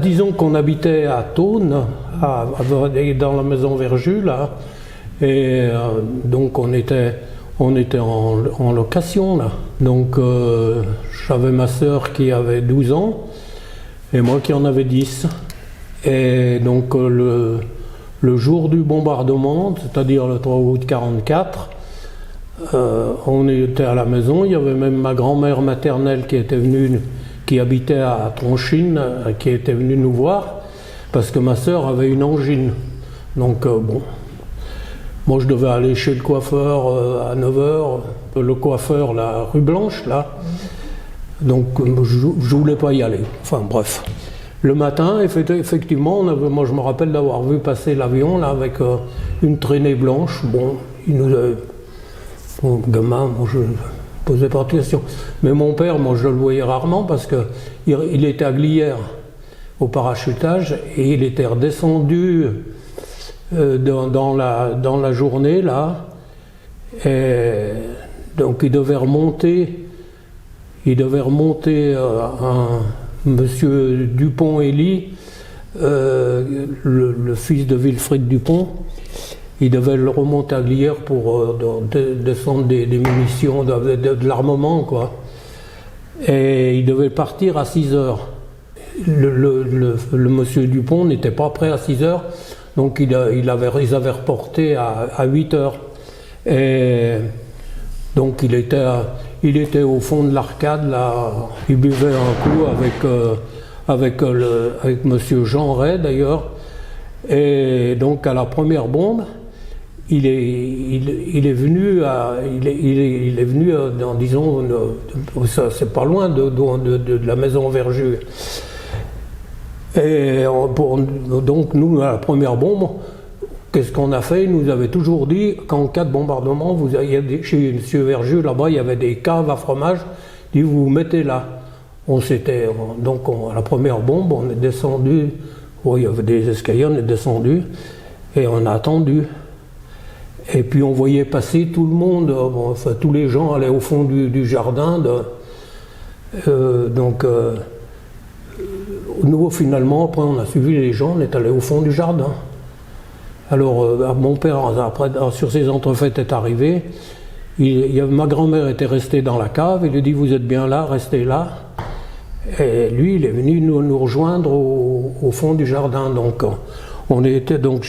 Disons qu'on habitait à Thônes, dans la maison Verjus, là, et donc on était en location, là. Donc j'avais ma sœur qui avait 12 ans, et moi qui en avais 10. Et donc le jour du bombardement, c'est-à-dire le 3 août 1944, on était à la maison. Il y avait même ma grand-mère maternelle qui habitait à Tronchine, qui était venue nous voir, parce que ma sœur avait une angine. Donc moi je devais aller chez le coiffeur à 9h, le coiffeur, la rue Blanche, là. Donc je voulais pas y aller. Enfin bref. Le matin, effectivement, moi je me rappelle d'avoir vu passer l'avion là avec une traînée blanche. Bon, il nous avait... Bon, gamin, moi je posais pas de questions. Mais mon père, moi je le voyais rarement parce qu'il était à Glières au parachutage et il était redescendu dans la journée là. Et donc il devait remonter Monsieur Dupont-Élie, le fils de Wilfrid Dupont, il devait le remonter à Glières pour descendre des munitions, de l'armement, quoi. Et il devait partir à 6h. Le monsieur Dupont n'était pas prêt à 6h, donc ils avaient reporté à 8h. Et donc il était au fond de l'arcade, là, il buvait un coup avec monsieur Jean Ray d'ailleurs. Et donc à la première bombe, il est venu disons, c'est pas loin de la maison Verjus. Et donc nous, à la première bombe, qu'est-ce qu'on a fait? Il nous avait toujours dit qu'en cas de bombardement, chez M. Verjus, là-bas, il y avait des caves à fromage, il dit vous vous mettez là. À la première bombe, on est descendu, il y avait des escaliers, on est descendu, et on a attendu. Et puis on voyait passer tout le monde, tous les gens allaient au fond du jardin. Nous, finalement, après on a suivi les gens, on est allé au fond du jardin. Alors, mon père, après, sur ses entrefaites, est arrivé. Ma grand-mère était restée dans la cave. Il lui dit vous êtes bien là, restez là. Et lui, il est venu nous rejoindre au fond du jardin. Donc, on était au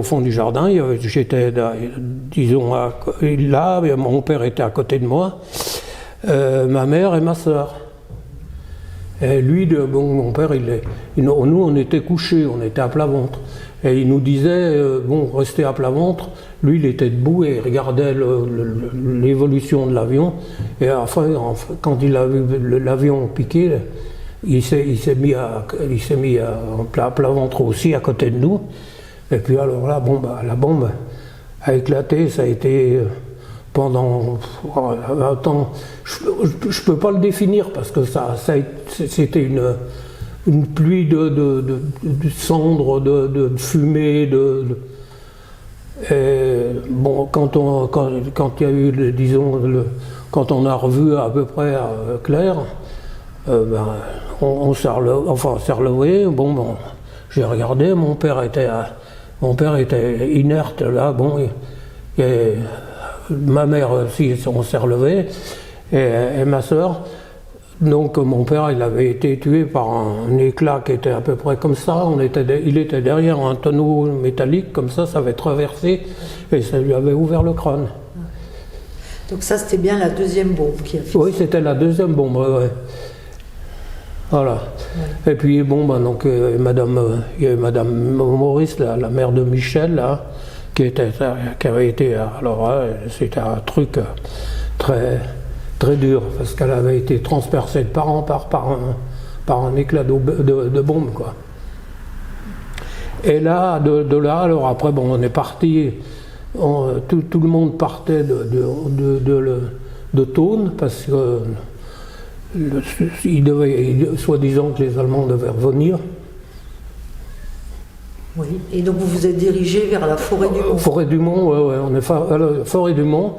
fond du jardin. J'étais, disons, là. Mon père était à côté de moi, ma mère et ma sœur. Et lui, mon père, nous, on était couchés, on était à plat ventre. Et il nous disait, restez à plat ventre. Lui, il était debout et il regardait l'évolution de l'avion. Et enfin, quand il a vu l'avion piquer, il s'est mis en plat ventre aussi à côté de nous. Et puis alors là, la bombe a éclaté, ça a été... pendant un temps, je ne peux pas le définir parce que c'était une pluie de cendres, de fumée, quand il y a eu, disons, quand on a revu à peu près clair, on s'est relevé. J'ai regardé, mon père était inerte là. Ma mère aussi, on s'est relevé, et ma sœur. Donc mon père, il avait été tué par un éclat qui était à peu près comme ça. Il était derrière un tonneau métallique, comme ça avait traversé, et ça lui avait ouvert le crâne. Donc ça, c'était bien la deuxième bombe qui a fait. Oui, c'était la deuxième bombe, ouais. Voilà. Ouais. Et puis il y avait Madame Maurice, la mère de Michel, là, qui avait été, alors c'était un truc très, très dur, parce qu'elle avait été transpercée de part en part par un éclat de bombe, quoi. Et là, de là, alors après, on est parti, tout le monde partait de Thônes, parce que soi-disant que les Allemands devaient revenir. Oui, et donc vous vous êtes dirigé vers la Forêt du Mont. Forêt du Mont, ouais, on est à la Forêt du Mont.